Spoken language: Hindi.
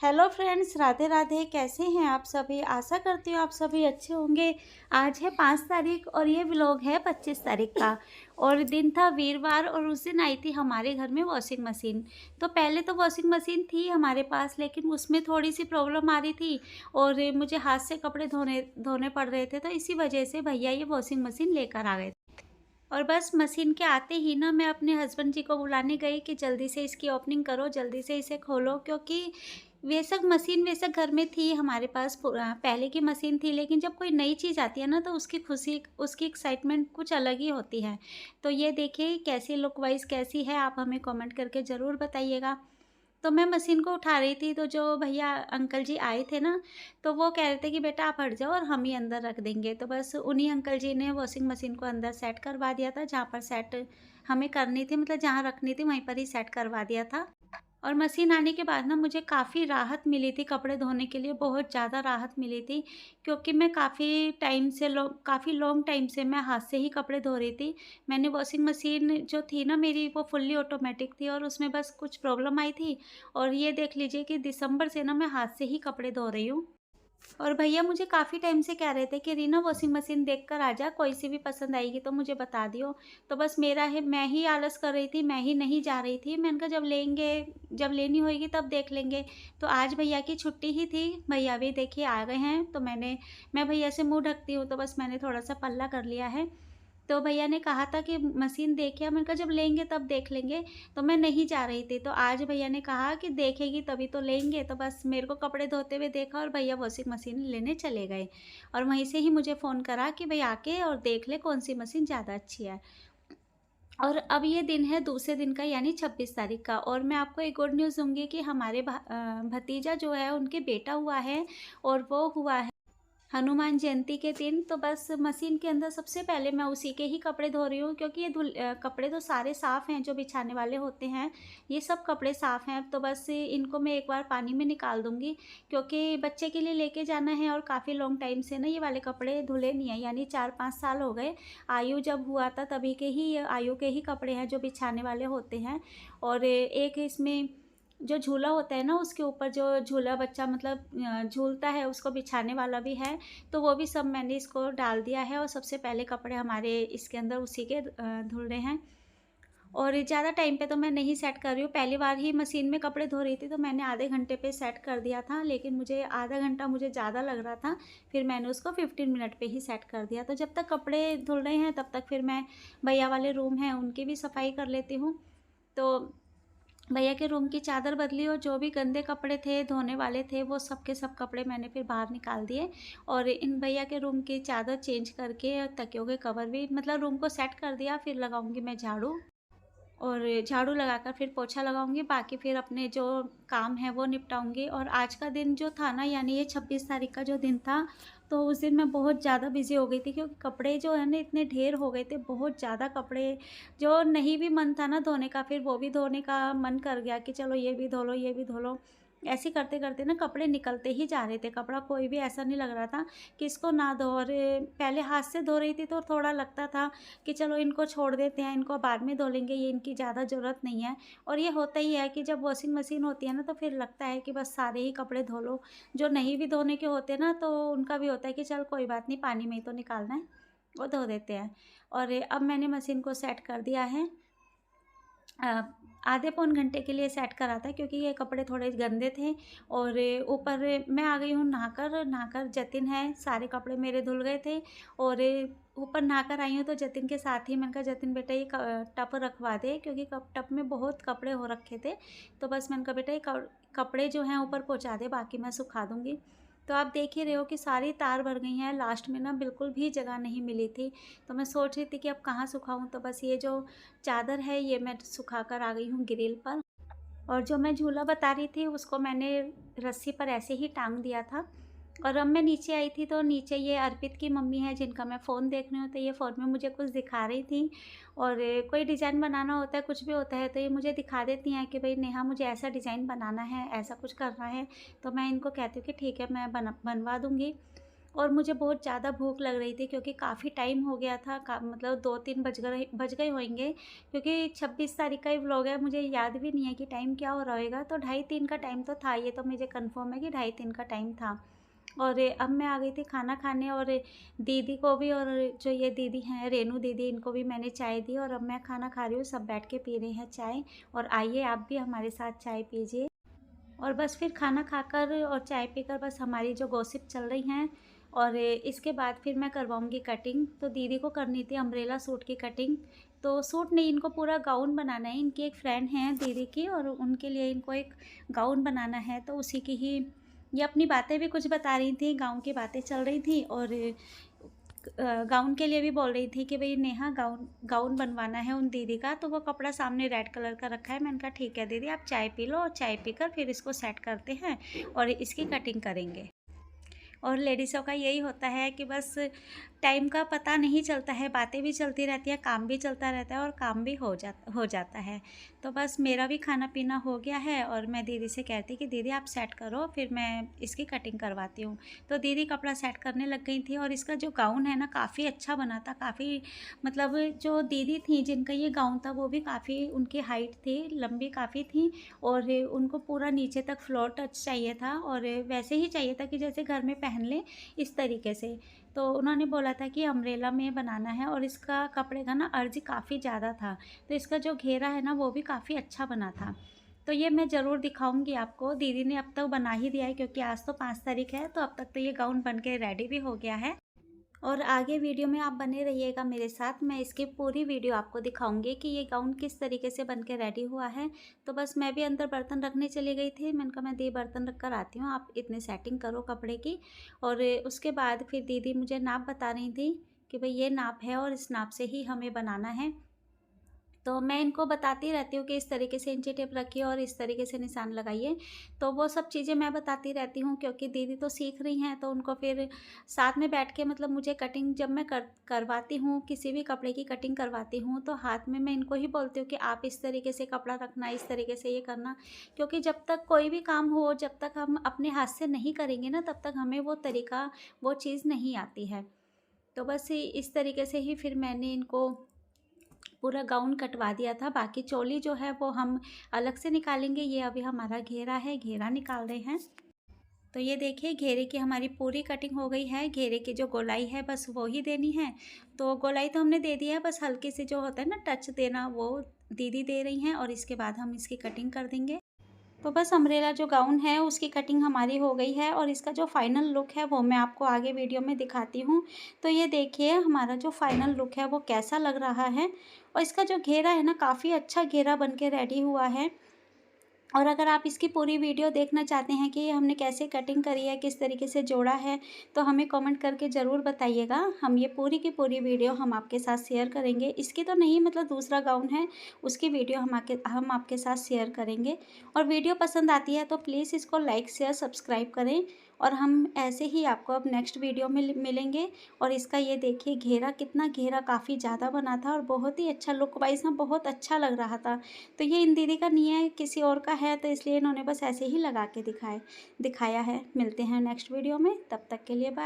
Hello friends, Radhe Radhe. कैसे हैं आप सभी? आशा करती हूँ आप सभी अच्छे होंगे। आज है 5 तारीख और ये व्लॉग है 25 तारीख का। और दिन था वीरवार और उस दिन आई थी हमारे घर में वॉशिंग मशीन। तो पहले तो वॉशिंग मशीन थी हमारे पास, लेकिन उसमें थोड़ी सी प्रॉब्लम आ रही थी और मुझे हाथ से कपड़े धोने धोने पड़ रहे थे। तो इसी वजह से भैया ये वॉशिंग मशीन लेकर आ गए। और बस मशीन के आते ही ना मैं अपने हस्बैंड जी को बुलाने गई कि जल्दी से इसकी ओपनिंग करो, जल्दी से इसे खोलो, क्योंकि बेशक मशीन बेशक घर में थी हमारे पास, पहले की मशीन थी, लेकिन जब कोई नई चीज़ आती है ना तो उसकी खुशी, उसकी एक्साइटमेंट कुछ अलग ही होती है। तो ये देखिए कैसी लुक वाइज़ कैसी है, आप हमें कमेंट करके ज़रूर बताइएगा। तो मैं मशीन को उठा रही थी, तो जो भैया अंकल जी आए थे ना, तो वो कह रहे थे कि बेटा आप हट जाओ और हम ही अंदर रख देंगे। तो बस उन्हीं अंकल जी ने वॉशिंग मशीन को अंदर सेट करवा दिया था, जहाँ पर सेट हमें करनी थी, मतलब जहाँ रखनी थी वहीं पर ही सेट करवा दिया था। और मशीन आने के बाद ना मुझे काफ़ी राहत मिली थी कपड़े धोने के लिए, बहुत ज़्यादा राहत मिली थी, क्योंकि मैं काफ़ी लॉन्ग टाइम से मैं हाथ से ही कपड़े धो रही थी। मैंने वॉशिंग मशीन जो थी ना मेरी, वो फुल्ली ऑटोमेटिक थी और उसमें बस कुछ प्रॉब्लम आई थी। और ये देख लीजिए कि दिसंबर से ना मैं हाथ से ही कपड़े धो रही हूँ। और भैया मुझे काफ़ी टाइम से कह रहे थे कि रीना वॉशिंग मशीन देख कर आ जा, कोई सी भी पसंद आएगी तो मुझे बता दियो। तो बस मेरा है, मैं ही आलस कर रही थी, मैं ही नहीं जा रही थी। मैंने कहा जब लेनी होएगी तब देख लेंगे। तो आज भैया की छुट्टी ही थी, भैया भी देखिए आ गए हैं। तो मैं भैया से मुँह ढकती हूँ, तो बस मैंने थोड़ा-सा पल्ला कर लिया है। तो भैया ने कहा था कि मशीन देखिए, मैंने कहा जब लेंगे तब देख लेंगे। तो मैं नहीं जा रही थी, तो आज भैया ने कहा कि देखेगी तभी तो लेंगे। तो बस मेरे को कपड़े धोते हुए देखा और भैया वॉशिंग मशीन लेने चले गए। और वहीं से ही मुझे फ़ोन करा कि भई आके और देख ले कौन सी मशीन ज़्यादा अच्छी है। और अब ये दिन है दूसरे दिन का, यानी 26 तारीख का, और मैं आपको एक गुड न्यूज़ दूँगी कि हमारे भतीजा जो है उनके बेटा हुआ है, और वो हुआ है हनुमान जयंती के दिन। तो बस मशीन के अंदर सबसे पहले मैं उसी के ही कपड़े धो रही हूँ, क्योंकि ये कपड़े तो सारे साफ़ हैं, जो बिछाने वाले होते हैं, ये सब कपड़े साफ़ हैं। तो बस इनको मैं एक बार पानी में निकाल दूँगी, क्योंकि बच्चे के लिए लेके जाना है और काफ़ी लॉन्ग टाइम से ना ये वाले कपड़े धुले नहीं हैं, यानी 4-5 साल हो गए। आयु जब हुआ था तभी के ही, ये आयु के ही कपड़े हैं जो बिछाने वाले होते हैं। और एक इसमें जो झूला होता है ना, उसके ऊपर जो झूला बच्चा मतलब झूलता है, उसको बिछाने वाला भी है। तो वो भी सब मैंने इसको डाल दिया है और सबसे पहले कपड़े हमारे इसके अंदर उसी के धुल रहे हैं। और ज़्यादा टाइम पे तो मैं नहीं सेट कर रही हूँ, पहली बार ही मशीन में कपड़े धो रही थी तो मैंने आधे घंटे पे सेट कर दिया था, लेकिन मुझे आधा घंटा मुझे ज़्यादा लग रहा था, फिर मैंने उसको 15 मिनट पे ही सेट कर दिया। तो जब तक कपड़े धुल रहे हैं तब तक फिर मैं भैया वाले रूम हैं उनकी भी सफाई कर लेती हूँ। तो भैया के रूम की चादर बदली और जो भी गंदे कपड़े थे, धोने वाले थे, वो सब के सब कपड़े मैंने फिर बाहर निकाल दिए। और इन भैया के रूम की चादर चेंज करके और तकियों के कवर भी, मतलब रूम को सेट कर दिया। फिर लगाऊंगी मैं झाड़ू, और झाड़ू लगाकर फिर पोछा लगाऊंगी, बाकी फिर अपने जो काम है वो निपटाऊंगी। और आज का दिन जो था ना, यानी ये 26 तारीख का जो दिन था, तो उस दिन मैं बहुत ज़्यादा बिज़ी हो गई थी, क्योंकि कपड़े जो है ना इतने ढेर हो गए थे, बहुत ज़्यादा कपड़े। जो नहीं भी मन था ना धोने का, फिर वो भी धोने का मन कर गया कि चलो ये भी धो लो, ये भी धो लो। ऐसे करते करते ना कपड़े निकलते ही जा रहे थे, कपड़ा कोई भी ऐसा नहीं लग रहा था कि इसको ना धो। और पहले हाथ से धो रही थी तो थोड़ा लगता था कि चलो इनको छोड़ देते हैं, इनको बाद में धो लेंगे, ये इनकी ज़्यादा ज़रूरत नहीं है। और ये होता ही है कि जब वॉशिंग मशीन होती है ना, तो फिर लगता है कि बस सारे ही कपड़े धो लो। जो नहीं भी धोने के होते ना, तो उनका भी होता है कि चल कोई बात नहीं, पानी में ही तो निकालना है, वो धो देते हैं। और अब मैंने मशीन को सेट कर दिया है। अ, आधे पौन घंटे के लिए सेट करा था, क्योंकि ये कपड़े थोड़े गंदे थे। और ऊपर मैं आ गई हूँ नहाकर नहाकर, जतिन है, सारे कपड़े मेरे धुल गए थे। और ऊपर नहाकर आई हूँ तो जतिन के साथ ही मैंने कहा जतिन बेटा ये टब रखवा दे, क्योंकि टब में बहुत कपड़े हो रखे थे। तो बस मैंने कहा बेटा ये कपड़े जो हैं ऊपर पहुँचा दे, बाकी मैं सुखा दूँगी। तो आप देख ही रहे हो कि सारी तार भर गई हैं, लास्ट में ना बिल्कुल भी जगह नहीं मिली थी। तो मैं सोच रही थी कि अब कहाँ सुखाऊँ, तो बस ये जो चादर है ये मैं सुखा कर आ गई हूँ ग्रिल पर। और जो मैं झूला बता रही थी उसको मैंने रस्सी पर ऐसे ही टांग दिया था। और अब मैं नीचे आई थी, तो नीचे ये अर्पित की मम्मी है जिनका मैं फ़ोन देख रही हूँ, तो ये फ़ोन में मुझे कुछ दिखा रही थी। और कोई डिज़ाइन बनाना होता है, कुछ भी होता है, तो ये मुझे दिखा देती हैं कि भाई नेहा मुझे ऐसा डिज़ाइन बनाना है, ऐसा कुछ करना है। तो मैं इनको कहती हूँ कि ठीक है मैं बनवा दूँगी। और मुझे बहुत ज़्यादा भूख लग रही थी क्योंकि काफ़ी टाइम हो गया था, मतलब 2-3 बज गए होंगे, क्योंकि 26 तारीख का ही व्लॉग है। मुझे याद भी नहीं है कि टाइम क्या हो रहा होगा, तो 2:30-3 का टाइम तो था, ये तो मुझे कंफर्म है कि 2:30-3 का टाइम था। और अब मैं आ गई थी खाना खाने, और दीदी को भी, और जो ये दीदी हैं रेनू दीदी, इनको भी मैंने चाय दी, और अब मैं खाना खा रही हूँ। सब बैठ के पी रहे हैं चाय, और आइए आप भी हमारे साथ चाय पीजिए। और बस फिर खाना खाकर और चाय पीकर बस हमारी जो गॉसिप चल रही हैं, और इसके बाद फिर मैं करवाऊँगी कटिंग। तो दीदी को करनी थी अम्ब्रेला सूट की कटिंग। तो सूट नहीं, इनको पूरा गाउन बनाना है। इनकी एक फ्रेंड है दीदी की, और उनके लिए इनको एक गाउन बनाना है, तो उसी की ही ये अपनी बातें भी कुछ बता रही थी, गाँव की बातें चल रही थी, और गाउन के लिए भी बोल रही थी कि भई नेहा गाउन गाउन बनवाना है उन दीदी का। तो वो कपड़ा सामने रेड कलर का रखा है। मैंने कहा ठीक है दीदी, आप चाय पी लो, और चाय पीकर फिर इसको सेट करते हैं और इसकी कटिंग करेंगे। और लेडीज़ों का यही होता है कि बस टाइम का पता नहीं चलता है, बातें भी चलती रहती हैं, काम भी चलता रहता है, और काम भी हो जाता है। तो बस मेरा भी खाना पीना हो गया है, और मैं दीदी से कहती कि दीदी आप सेट करो, फिर मैं इसकी कटिंग करवाती हूँ। तो दीदी कपड़ा सेट करने लग गई थी, और इसका जो गाउन है ना काफ़ी अच्छा बना था, काफ़ी मतलब जो दीदी थी जिनका ये गाउन था वो भी काफ़ी, उनकी हाइट थी, लंबी काफ़ी थी, और उनको पूरा नीचे तक फ्लोर टच चाहिए था, और वैसे ही चाहिए था कि जैसे घर में पहन लें, इस तरीके से। तो उन्होंने बोला था कि अम्ब्रेला में बनाना है, और इसका कपड़े का ना अर्ज काफ़ी ज़्यादा था, तो इसका जो घेरा है ना वो भी काफ़ी अच्छा बना था। तो ये मैं ज़रूर दिखाऊंगी आपको। दीदी ने अब तक बना ही दिया है, क्योंकि आज तो 5 तारीख है, तो अब तक तो ये गाउन बन के रेडी भी हो गया है। और आगे वीडियो में आप बने रहिएगा मेरे साथ, मैं इसकी पूरी वीडियो आपको दिखाऊंगी कि ये गाउन किस तरीके से बन के रेडी हुआ है। तो बस मैं भी अंदर बर्तन रखने चली गई थी। मैंने कहा मैं दी बर्तन रख कर आती हूँ, आप इतनी सेटिंग करो कपड़े की। और उसके बाद फिर दीदी मुझे नाप बता रही थी कि भाई ये नाप है, और इस नाप से ही हमें बनाना है। तो मैं इनको बताती रहती हूँ कि इस तरीके से इंची टेप रखिए और इस तरीके से निशान लगाइए। तो वो सब चीज़ें मैं बताती रहती हूँ, क्योंकि दीदी तो सीख रही हैं, तो उनको फिर साथ में बैठ के, मतलब मुझे कटिंग जब मैं करवाती हूँ, किसी भी कपड़े की कटिंग करवाती हूँ, तो हाथ में मैं इनको ही बोलती हूँ कि आप इस तरीके से कपड़ा रखना, इस तरीके से ये करना। क्योंकि जब तक कोई भी काम हो, जब तक हम अपने हाथ से नहीं करेंगे ना, तब तक हमें वो तरीका, वो चीज़ नहीं आती है। तो बस इस तरीके से ही फिर मैंने इनको पूरा गाउन कटवा दिया था। बाकी चोली जो है वो हम अलग से निकालेंगे। ये अभी हमारा घेरा है, घेरा निकाल रहे हैं। तो ये देखिए घेरे की हमारी पूरी कटिंग हो गई है। घेरे की जो गोलाई है बस वो ही देनी है। तो गोलाई तो हमने दे दी है, बस हल्की सी जो होता है ना टच देना, वो दीदी दे रही हैं, और इसके बाद हम इसकी कटिंग कर देंगे। तो बस अम्ब्रेला जो गाउन है उसकी कटिंग हमारी हो गई है, और इसका जो फाइनल लुक है वो मैं आपको आगे वीडियो में दिखाती हूँ। तो ये देखिए हमारा जो फाइनल लुक है वो कैसा लग रहा है, और इसका जो घेरा है ना काफ़ी अच्छा घेरा बन के रेडी हुआ है। और अगर आप इसकी पूरी वीडियो देखना चाहते हैं कि हमने कैसे कटिंग करी है, किस तरीके से जोड़ा है, तो हमें कमेंट करके ज़रूर बताइएगा। हम ये पूरी की पूरी वीडियो हम आपके साथ शेयर करेंगे। इसकी तो नहीं, मतलब दूसरा गाउन है उसकी वीडियो हम आपके साथ शेयर करेंगे। और वीडियो पसंद आती है तो प्लीज़ इसको लाइक शेयर सब्सक्राइब करें, और हम ऐसे ही आपको अब नेक्स्ट वीडियो में मिलेंगे। और इसका ये देखिए घेरा, कितना घेरा काफ़ी ज़्यादा बना था, और बहुत ही अच्छा लुक वाइज ना बहुत अच्छा लग रहा था। तो ये इन दीदी का नहीं है, किसी और का है, तो इसलिए इन्होंने बस ऐसे ही लगा के दिखाया है। मिलते हैं नेक्स्ट वीडियो में, तब तक के लिए बाय।